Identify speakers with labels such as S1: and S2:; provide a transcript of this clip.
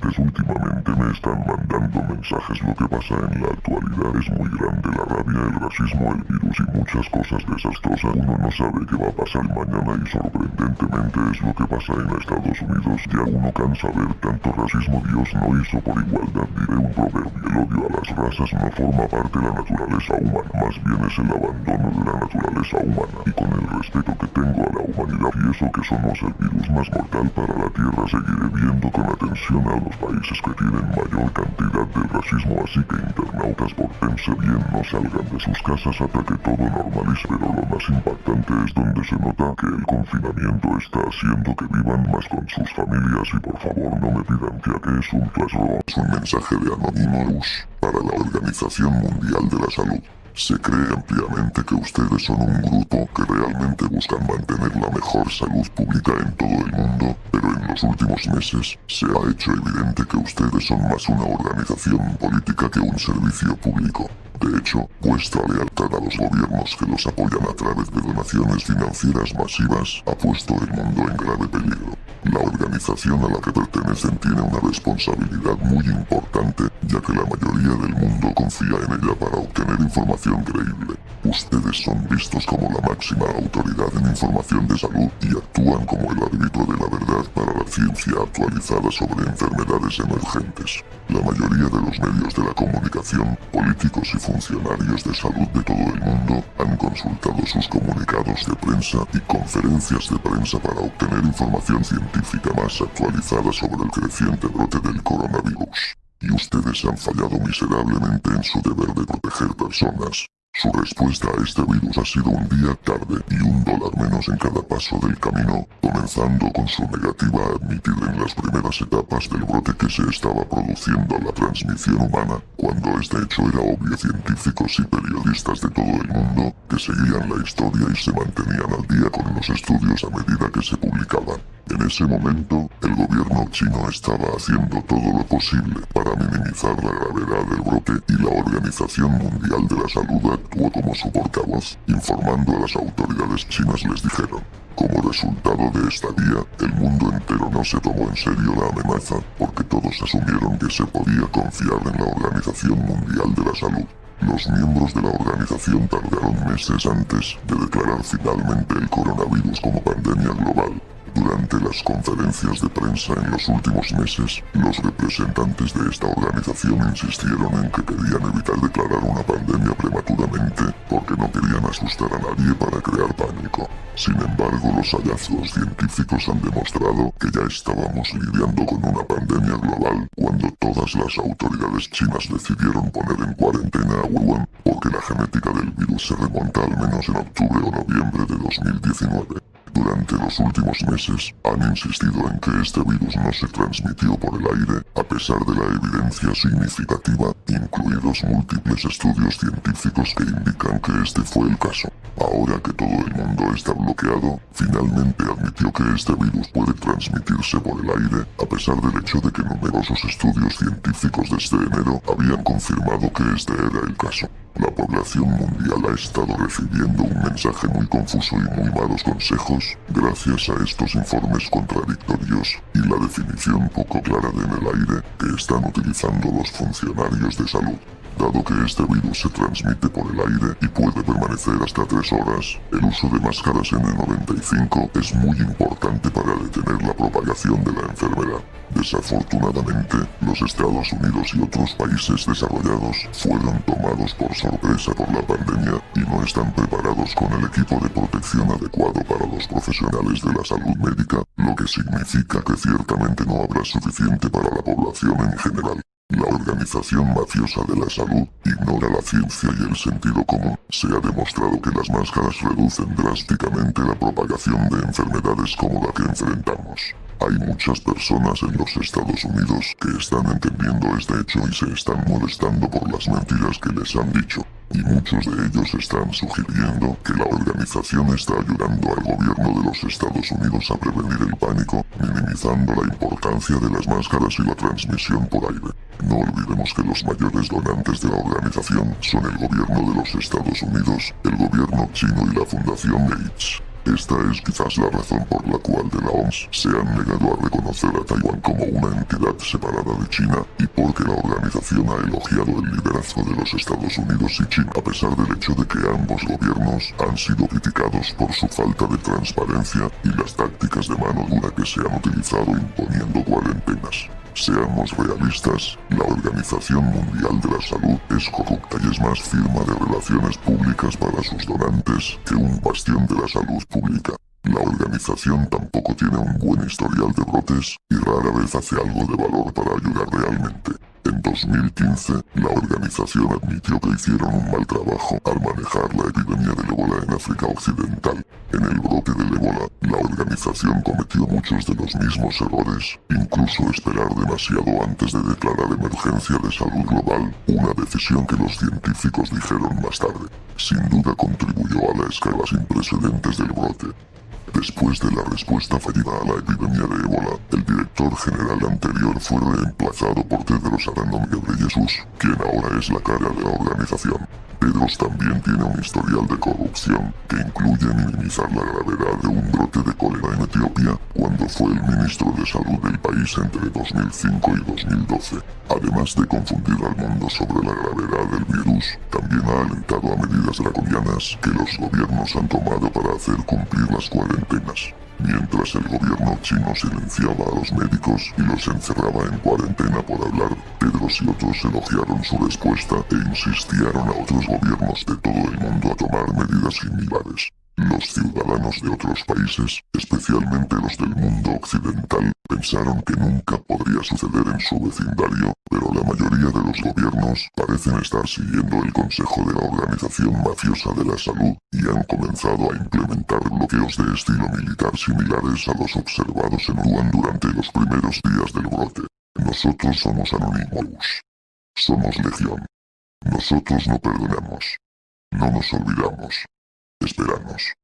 S1: ustedes últimamente me están mandando mensajes. Lo que pasa en la actualidad es muy grande, la rabia, el racismo, el virus y muchas cosas desastrosas. Uno no sabe qué va a pasar mañana y sorprendentemente es lo que pasa en Estados Unidos. Ya uno cansa ver tanto racismo. Dios no hizo por igualdad, diré un proverbio. El odio a las razas no forma parte de la naturaleza humana, más bien es el abandono de la naturaleza humana. Y con el respeto que tengo a la humanidad y eso que somos el virus más mortal para la Tierra, seguiré viendo con atención a los países que tienen mayor cantidad de racismo, así que internautas, pórtense bien, no salgan de sus casas hasta que todo normalice. Pero lo más impactante es donde se nota que el confinamiento está haciendo que vivan más con sus familias y por favor no me pidan que es un classroom. Es un mensaje de Anonymous para la Organización Mundial de la Salud. Se cree ampliamente que ustedes son un grupo que realmente buscan mantener la mejor salud pública en todo el mundo, pero en los últimos meses se ha hecho evidente que ustedes son más una organización política que un servicio público. De hecho, vuestra lealtad a los gobiernos que los apoyan a través de donaciones financieras masivas ha puesto el mundo en grave peligro. La organización a la que pertenecen tiene una responsabilidad muy importante, ya que la mayoría del mundo confía en ella para obtener información creíble. Ustedes son vistos como la máxima autoridad en información de salud y actúan como el árbitro de la verdad para la ciencia actualizada sobre enfermedades emergentes. La mayoría de los medios de la comunicación, políticos y funcionarios de salud de todo el mundo han consultado sus comunicados de prensa y conferencias de prensa para obtener información científica más actualizada sobre el creciente brote del coronavirus. Y ustedes han fallado miserablemente en su deber de proteger personas. Su respuesta a este virus ha sido un día tarde y $1 menos en cada paso del camino, comenzando con su negativa a admitir en las primeras etapas del brote que se estaba produciendo la transmisión humana, cuando este hecho era obvio. Científicos y periodistas de todo el mundo que seguían la historia y se mantenían al día con los estudios a medida que se publicaban. En ese momento, el gobierno chino estaba haciendo todo lo posible para minimizar la gravedad del brote y la Organización Mundial de la Salud actuó como su portavoz, informando a las autoridades chinas. Les dijeron: como resultado de esta guía, el mundo entero no se tomó en serio la amenaza, porque todos asumieron que se podía confiar en la Organización Mundial de la Salud. Los miembros de la organización tardaron meses antes de declarar finalmente el coronavirus como pandemia global. Durante las conferencias de prensa en los últimos meses, los representantes de esta organización insistieron en que querían evitar declarar una pandemia prematuramente, porque no querían asustar a nadie para crear pánico. Sin embargo, los hallazgos científicos han demostrado que ya estábamos lidiando con una pandemia global cuando todas las autoridades chinas decidieron poner en cuarentena a Wuhan, porque la genética del virus se remonta al menos en octubre o noviembre de 2019. Durante los últimos meses, han insistido en que este virus no se transmitió por el aire, a pesar de la evidencia significativa, incluidos múltiples estudios científicos que indican que este fue el caso. Ahora que todo el mundo está bloqueado, finalmente admitió que este virus puede transmitirse por el aire, a pesar del hecho de que numerosos estudios científicos desde enero habían confirmado que este era el caso. La población mundial ha estado recibiendo un mensaje muy confuso y muy malos consejos, gracias a estos informes contradictorios y la definición poco clara de en el aire que están utilizando los funcionarios de salud. Dado que este virus se transmite por el aire y puede permanecer hasta 3 horas, el uso de máscaras N95 es muy importante para detener la propagación de la enfermedad. Desafortunadamente, los Estados Unidos y otros países desarrollados fueron tomados por sorpresa por la pandemia y no están preparados con el equipo de protección adecuado para los profesionales de la salud médica, lo que significa que ciertamente no habrá suficiente para la población en general. La organización mafiosa de la salud ignora la ciencia y el sentido común. Se ha demostrado que las máscaras reducen drásticamente la propagación de enfermedades como la que enfrentamos. Hay muchas personas en los Estados Unidos que están entendiendo este hecho y se están molestando por las mentiras que les han dicho. Y muchos de ellos están sugiriendo que la organización está ayudando al gobierno de los Estados Unidos a prevenir el pánico, minimizando la importancia de las máscaras y la transmisión por aire. No olvidemos que los mayores donantes de la organización son el gobierno de los Estados Unidos, el gobierno chino y la Fundación Gates. Esta es quizás la razón por la cual de la OMS se han negado a reconocer a Taiwán como una entidad separada de China, y porque la organización ha elogiado el liderazgo de los Estados Unidos y China, a pesar del hecho de que ambos gobiernos han sido criticados por su falta de transparencia y las tácticas de mano dura que se han utilizado imponiendo cuarentenas. Seamos realistas, la Organización Mundial de la Salud es corrupta y es más firma de relaciones públicas para sus donantes que un bastión de la salud pública. La organización tampoco tiene un buen historial de brotes y rara vez hace algo de valor para ayudar realmente. En 2015, la organización admitió que hicieron un mal trabajo al manejar la epidemia del ébola en África Occidental. En el brote del ébola, la organización cometió muchos de los mismos errores, incluso esperar demasiado antes de declarar emergencia de salud global, una decisión que los científicos dijeron más tarde. Sin duda contribuyó a la escala sin precedentes del brote. Después de la respuesta fallida a la epidemia de ébola, el director general anterior fue reemplazado por Tedros Adhanom Ghebreyesus, quien ahora es la cara de la organización. Tedros también tiene un historial de corrupción, que incluye minimizar la gravedad de un brote de cólera en Etiopía, cuando fue el ministro de salud del país entre 2005 y 2012. Además de confundir al mundo sobre la gravedad del virus, también ha alentado a medidas draconianas que los gobiernos han tomado para hacer cumplir las cuarentenas. Mientras el gobierno chino silenciaba a los médicos y los encerraba en cuarentena por hablar, Tedros y otros elogiaron su respuesta e insistieron a otros gobiernos de todo el mundo a tomar medidas similares. Los ciudadanos de otros países, especialmente los del mundo occidental, pensaron que nunca podría suceder en su vecindario, pero la mayoría de los gobiernos parecen estar siguiendo el consejo de la Organización Mafiosa de la Salud y han comenzado a implementar bloqueos de estilo militar similares a los observados en Wuhan durante los primeros días del brote. Nosotros somos Anonymous. Somos Legión. Nosotros no perdonamos. No nos olvidamos. Esperamos.